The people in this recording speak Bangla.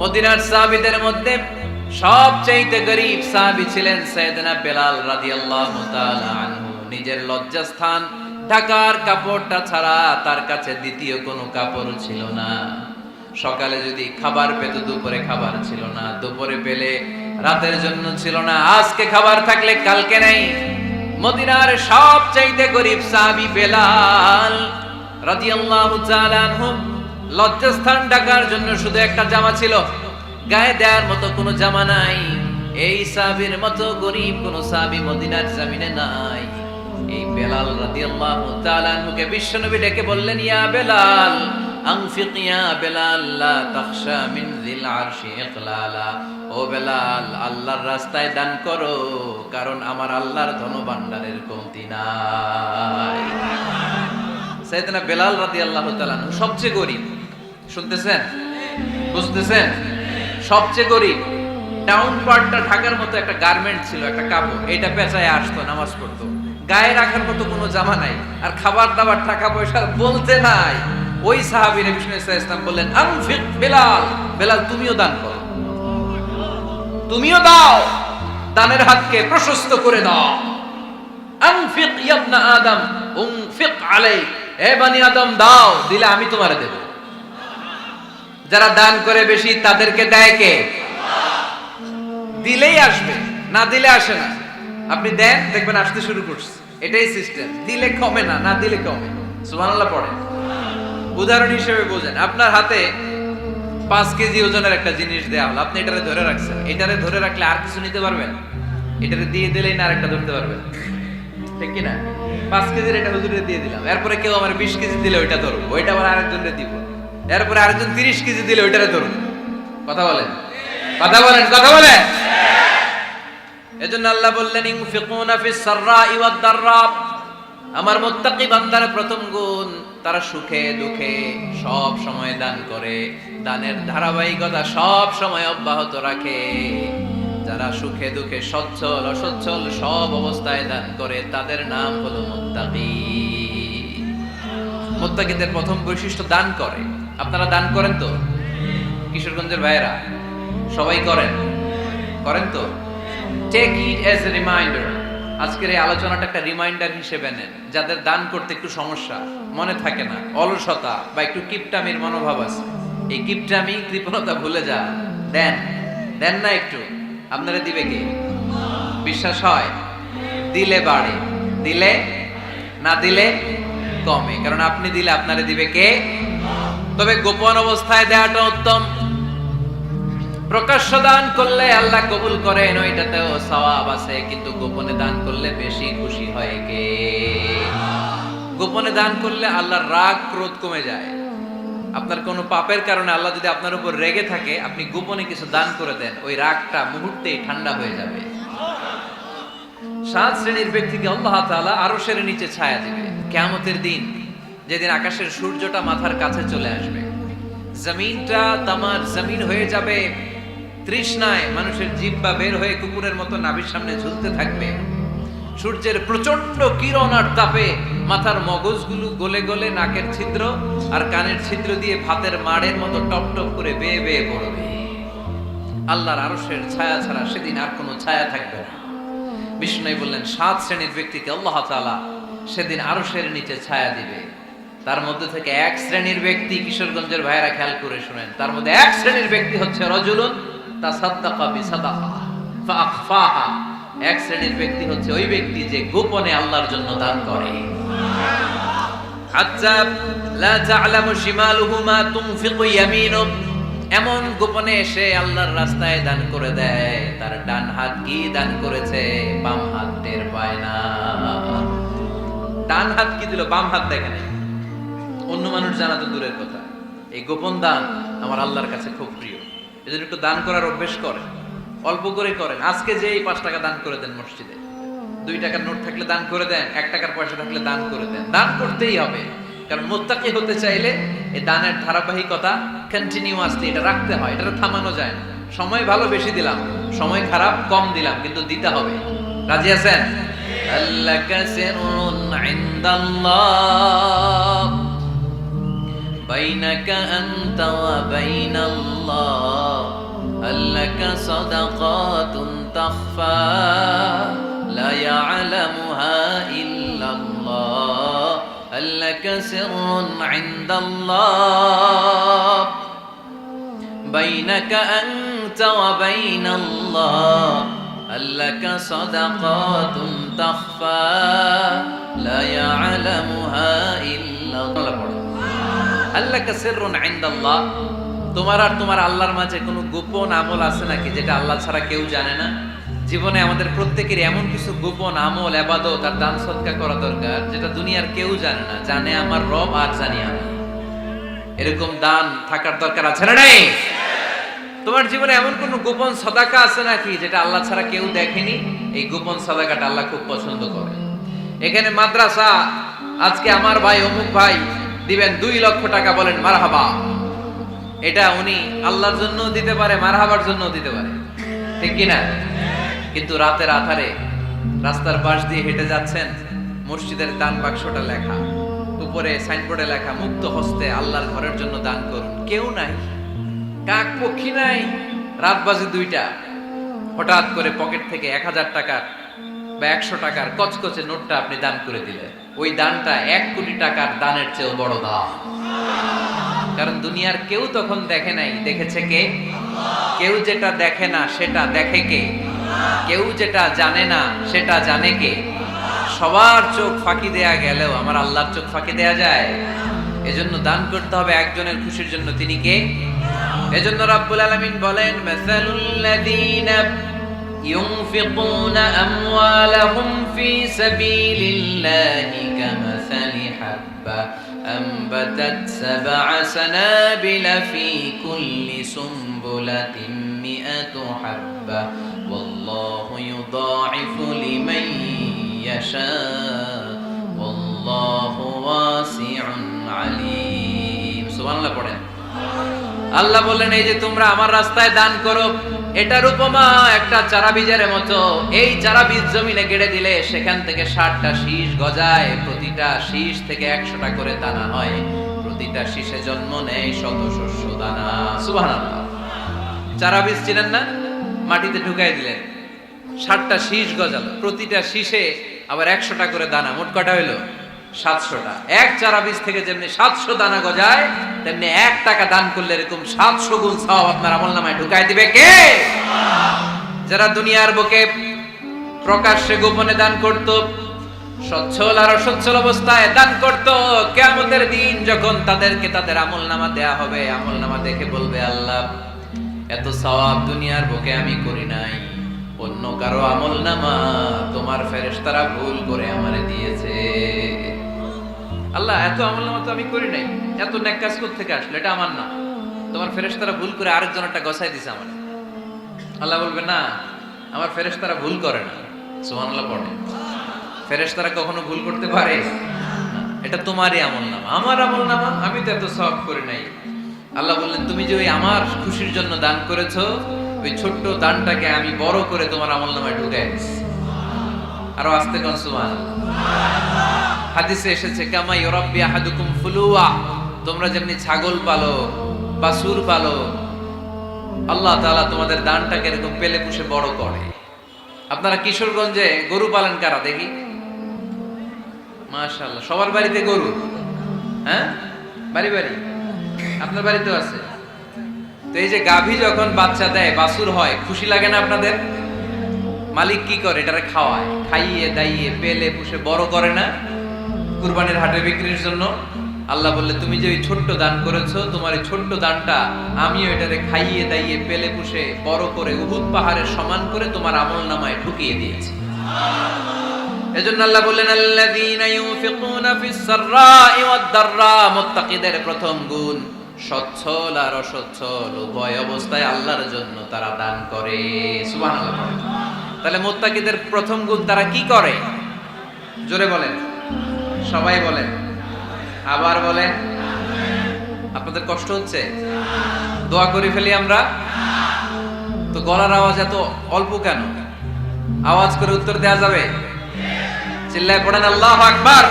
মদিনার সাহাবীদের মধ্যে সবচেয়ে গরীব সাহাবী ছিলেন সাইয়েদনা বেলাল রাদিয়াল্লাহু তাআলা আনহু। নিজের লজ্জাস্থান ঢাকার কাপড়টা ছাড়া তার কাছে দ্বিতীয় কোনো কাপড় ছিল না। সকালে যদি খাবার পেত, দুপুরে খাবার ছিল না, দুপুরে পেলে রাতের জন্য ছিল না, আজকে খাবার থাকলে কালকে নেই। মদিনার সবচেয়ে গরীব সাহাবী বেলাল রাদিয়াল্লাহু তাআলা আনহু, লজ্জাস্থান ঢাকার জন্য শুধু একটা জামা ছিল, গায়ে দেওয়ার মতো কোনো জামা নাই। এই সাহাবীর মতো গরীব কোন সাহাবী মদিনার জমিনে নাই। এই বেলাল রাদিয়াল্লাহু তাআলা আনহুকে বিশ্বনবী ডেকে বললেন, ইয়া বেলাল আনফিক ইয়া বেলাল লা তাখশা মিন যিল আরশি ইকলালা। ও বেলাল, আল্লাহর রাস্তায় দান করো, কারণ আমার আল্লাহর ধনভাণ্ডারের কমতি নাই। সাইয়েদনা বেলাল রাদিয়াল্লাহু তাআলা আনহু সবচেয়ে গরীব। শুনতেছেন? বুঝতেছেন? সবচেয়ে গরীব। ডাউন পার্টটা ঢাকার মতো একটা গার্মেন্ট ছিল, একটা কাপড়, এটা পেঁচায় আসতো, নামাজ পড়তো। গায়ে রাখার মতো কোনো জামা নাই, আর খাবার দাবার টাকা পয়সা বলতে নাই। ওই সাহাবীর বিষ্ণু ইসলাম বললেন, আনফিক বেলাল, বেলাল তুমিও দান করো, তুমিও দাও, দানের হাতকে প্রশস্ত করে দাও। আনফিক ইয়া ইবনা আদম উনফিক আলাইক, হে বনি আদম দাও, দিলে আমি তোমারে দেব। যারা দান করে বেশি তাদেরকে দেয় কে? দিলেই আসবে, না দিলে আসে না। আপনি দেন, দেখবেন আসতে শুরু করছে। এটাই সিস্টেম। দিলে কমে না, না দিলে কমে। সুবহানাল্লাহ পড়েন। উদাহরণ হিসেবে বোঝেন, আপনার হাতে 5 কেজি ওজনের একটা জিনিস দেয়া হলো, আপনি এটারে ধরে রাখছেন। এটারে ধরে রাখলে আর কিছু নিতে পারবেন? এটারে দিয়ে দিলেই না আরেকটা ধরতে পারবেন, ঠিক কি না? 5 কেজির এটা হুজুরে দিয়ে দিলাম, এরপরে কেউ আমার 20 কেজি দিলে ওইটা ধরবো, ওইটা আবার আরেকজনকে দিব, এরপরে আরেকজন 30 কেজি দিলে ওইটারে ধরবো। কথা বলেন, কথা বলেন, কথা বলেন। এজন্য আল্লাহ বললেন, ইনফিকুনা ফিস সাররাই ওয়াদ দাররা। আমার মুত্তাকি বান্দার প্রথম গুণ, তারা সুখে দুঃখে সব সময় দান করে, দানের ধারাবাহিকতা সব সময় অব্যাহত রাখে। যারা সুখে দুঃখে সচ্ছল অসচ্ছল সব অবস্থায় দান করে, তাদের নাম হলো মুত্তাকি। মুত্তাকিদের প্রথম বৈশিষ্ট্য দান করে। আপনারা দান করেন তো? কিশোরগঞ্জের ভাইয়েরা সবাই করেন? করেন তো? Take it as a reminder. আজকের এই আলোচনাটা একটা রিমাইন্ডার হিসেবে নেন। যাদের দান করতে একটু সমস্যা, মনে থাকে না, অলসতা বা একটু কিপটামির মনোভাব আছে, এই কিপটামি কৃপণতা ভুলে যান। দেন, দেন না একটু, আপনারা দিবে কে? বিশ্বাস হয়? দিলে বাড়ে, দিলে না দিলে কমে। কারণ আপনি দিলে আপনারে দিবে কে? তবে গোপন অবস্থায় দেওয়াটা উত্তম। প্রকাশ্য দান করলে আল্লাহ কবুল করেন, ওইটাতেও সওয়াব আছে, কিন্তু গোপনে দান করলে বেশি খুশি হয় কে? গোপনে দান করলে আল্লাহর রাগ ক্রোধ কমে যায়। আপনার কোনো পাপের কারণে আল্লাহ যদি আপনার উপর রেগে থাকে, আপনি গোপনে কিছু দান করে দেন, ওই রাগটা মুহূর্তেই ঠান্ডা হয়ে যাবে। 7 শ্রেণীর ব্যক্তিকে আল্লাহ তাআলা আরশের নিচে ছায়া দিবে কিয়ামতের দিন, যেদিন আকাশের সূর্যটা মাথার কাছে চলে আসবে, জমিনটা তামার জমিন হয়ে যাবে, তৃষ্ণায় মানুষের জিহ্বা বের হয়ে কুকুরের মতো নাভির সামনে ঝুলতে থাকবে। সূর্যের প্রচন্ড কিরণ আর তাপে মাথার মগজগুলো গলে গলে নাকের ছিদ্র আর কানের ছিদ্র দিয়ে ভাতের মাড়ের মতো টপ টপ করে বেয়ে বেয়ে পড়বে। আল্লাহর আরশের ছায়া ছাড়া সেদিন আর কোনো ছায়া থাকবে না। বিষ্ণু বললেন, 7 শ্রেণীর ব্যক্তিকে আল্লাহ তাআলা সেদিন আরশের নিচে ছায়া দিবে। তার মধ্যে থেকে 1 শ্রেণীর ব্যক্তি, কিশোরগঞ্জের ভাইয়েরা খেয়াল করে শুনেন, তার মধ্যে 1 শ্রেণীর ব্যক্তি হচ্ছে রাজুলুন তাসাদ্দাকা বিসাদাকা ফাআখফাহা। 1 শ্রেণীর ব্যক্তি হচ্ছে ওই ব্যক্তি যে গোপনে আল্লাহর জন্য দান করে। হাত্তা লা তা'লামু শিমালুহু মা তুনফিকু ইয়ামিনু। এমন গোপনে এসে আল্লাহর রাস্তায় দান করে দেয়, তার ডান হাত কি দান করেছে বাম হাত টের পায় না। ডান হাত কি দিল, বাম হাত দেখে নাই। অন্য মানুষ জানা তো দূরের কথা। এই গোপন দান আমার আল্লাহর কাছে খুব প্রিয়। এজন্য একটু দান করার অভ্যেস করেন, অল্প করে করেন। আজকে যে 5 টাকা দান করে দেন মসজিদে, 2 টাকার নোট থাকলে দান করে দেন, 1 টাকার পয়সা থাকলে দান করে দেন। দান করতেই হবে, কারণ মুত্তাকি হতে চাইলে এই দানের ধারাবাহিকতা কন্টিনিউয়াসলি এটা রাখতে হয়, এটা থামানো যায় না। সময় ভালো বেশি দিলাম, সময় খারাপ কম দিলাম, কিন্তু দিতে হবে। রাজি আছেন? আল্লাকা সিররুন ইনদাল্লাহ বাইনাকা আনতা ওয়া বাইনাল্লাহ লাকা সাদাকাতুন তাখফা লা ইয়ালামুহা ইল্লাল্লাহ হাল লাকা সিররুন ইনদাল্লাহ বাইনাকা আনতা ওয়া বাইনাল্লাহ হাল লাকা সাদাকাতুন তাখফা লা ইয়ালামুহা ইল্লাল্লাহ। আল্লাকা সিররুন ইনদাল্লাহ, তোমার আর তোমার আল্লাহর মাঝে কোনো গোপন আমল আছে নাকি যেটা আল্লাহ ছাড়া কেউ জানে না? জীবনে আমাদের প্রত্যেকের এমন কিছু গোপন আমল, ইবাদত আর দান সদকা করা দরকার যেটা দুনিয়ার কেউ জানে না, জানে আমার রব আর জানি আমি। এরকম দান থাকার দরকার আছে না নাই? তোমার জীবনে এমন কোন গোপন সাদাকা আছে নাকি যেটা আল্লাহ ছাড়া কেউ দেখেনি? এই গোপন সাদাকাটা আল্লাহ খুব পছন্দ করে। এখানে মাদ্রাসা, আজকে আমার ভাই অমুক ভাই দিবেন 2 লক্ষ টাকা, বলেন মারহাবা। এটা উনি আল্লাহর জন্য দিতে পারে, মারহাবার জন্য দিতে পারে, ঠিক কিনা? কিন্তু রাতের আধারে রাস্তার পাশ দিয়ে হেঁটে যাচ্ছেন, মসজিদের দান বাক্সটা লেখা, উপরে সাইনবোর্ডে লেখা মুক্ত হস্তে আল্লাহর ঘরের জন্য দান করুন। কেউ নাই, কাক পক্ষী নাই, রাত বাজে 2টা, হঠাৎ করে পকেট থেকে 1000 টাকার বা 100 টাকার কচকচে নোটটা আপনি দান করে দিলেন। ওই দানটা 1 কোটি টাকার দানের চেয়েও বড় দান। কারণ দুনিয়ার কেউ তখন দেখে নাই, দেখেছে কে? কেউ যেটা দেখে না সেটা দেখে কে? কেউ যেটা জানে না সেটা জানে কে? সবার চোখ ফাঁকি দেয়া গেলেও আমার আল্লাহর চোখ ফাঁকি দেয়া যায়? এজন্য দান করতে হবে একজনের খুশির জন্য, তিনি কে? এজন্য রাব্বুল আলামিন বলেন, মাসালুল্লাযীনা ইউনফিকুনা আমওয়ালাহুম ফি সাবিলিল্লাহি কামাসালি হাব্বা أنبتت 7 سنابل في كل سنبلة 100 حبة والله يضاعف لمن يشاء والله واسع عليم। সুবহানাল্লাহ পড়েন। আল্লাহ বললেন, এই যে তোমরা আমার রাস্তায় দান করো, এটার উপমা একটা চারা বীজের মতো। এই চারা বীজ জমিনে গেড়ে দিলে সেখান থেকে 60টা শীষ গজায়, প্রতিটা শীষ থেকে 100টা করে দানা হয়, প্রতিটা শীষে জন্ম নেয় শত শস্য দানা। সুবহানাল্লাহ। চারা বীজ চিনেন না? মাটিতে ঢুকাই দিলেন, 60টা শীষ গজালো, প্রতিটা শীষে আবার 100টা করে দানা, মোট কটা হইলো? 700টা। এক চারা বীজ থেকে যেমনি 700 দানা গজায়, তেমনি 1 টাকা দান করলে এরকম 700 গুণ সওয়াব আপনার আমলনামায় ঢুকাই দিবে কে? যারা দুনিয়ার বুকে প্রকাশ্যে গোপনে দান করত, সচ্ছল আর অসচ্ছল অবস্থায় দান করত, কিয়ামতের দিন যখন তাদেরকে তাদের আমলনামা দেয়া হবে, আমলনামা দেখে বলবে, আল্লাহ এত সওয়াব দুনিয়ার বুকে আমি করি নাই, অন্য কারো আমলনামা তোমার ফেরেশতারা ভুল করে আমারে দিয়েছে। আল্লাহ এত আমলনামা তো আমি করি নাই, এত নেক কাজ করতে থেকে আসলে, এটা আমার না, তোমার ফেরেশতারা ভুল করে আরেকজনেরটা গছাই দিয়েছে আমার। আল্লাহ বলবে, না, আমার ফেরেশতারা ভুল করে না। সুবহানাল্লাহ পড়ে। ফেরেশতারা কখনো ভুল করতে পারে? এটা তোমারই আমলনামা, আমার আমলনামা, আমি তো এত সওয়াব করি নাই। আল্লাহ বললেন, তুমি যে ওই আমার খুশির জন্য দান করেছো, ওই ছোট্ট দানটাকে আমি বড় করে তোমার আমলনামায় ঢুকাই দিয়েছি। আরো আস্তে কোন সুবহানাল্লাহ। হাদিসে এসেছে, কামা ইউরাব্বি আহাদুকুম ফুলুয়া, তোমরা যেমনি ছাগল পালো, বাছুর পালো, আল্লাহ তাআলা তোমাদের দানটাকে এরকম পেলে পুষে বড় করে। আপনারা কিশোরগঞ্জে গরু পালন কারা দেখি? মাশাআল্লাহ, সবার বাড়িতে গরু। হ্যাঁ, বাড়ি বাড়ি আপনার বাড়িতেও আছে। তো এই যে গাভী যখন বাচ্চা দেয়, বাছুর হয়, খুশি লাগে না আপনাদের? মালিক কি করে? এটারে খাওয়ায়, খাইয়ে দাইয়ে পেলে পুষে বড় করে না? কুরবানির হাটে বিক্রির জন্য। আল্লাহ বললে, তুমি যে ওই ছোট্ট দান করেছো, তোমার এই ছোট্ট দানটা আমিও এটারে খাইয়ে দাইয়ে পেলে পুষে বড় করে উহুদ পাহাড়ের সমান করে তোমার আমলনামায় ঢুকিয়ে দিয়েছি। এজন্য আল্লাহ বললেন, আল্লাযীনা ইউনফিকুনা ফিস সাররাই ওয়াদ দাররা, মুত্তাকিদের প্রথম গুণ সচ্ছল আর অসচ্ছল উভয় অবস্থায় আল্লাহর জন্য তারা দান করে। সুবহানাল্লাহ। তাহলে মুত্তাকিদের প্রথম গুণ, তারা কি করে? জোরে বলেন, সবাই বলেন, আবার বলেন। আপনাদের কষ্ট হচ্ছে? দোয়া করে ফেলি আমরা তো। গলার আওয়াজ এত অল্প কেন? আওয়াজ করে উত্তর দেয়া যাবে? চিল্লায় পড়েন আল্লাহু আকবার।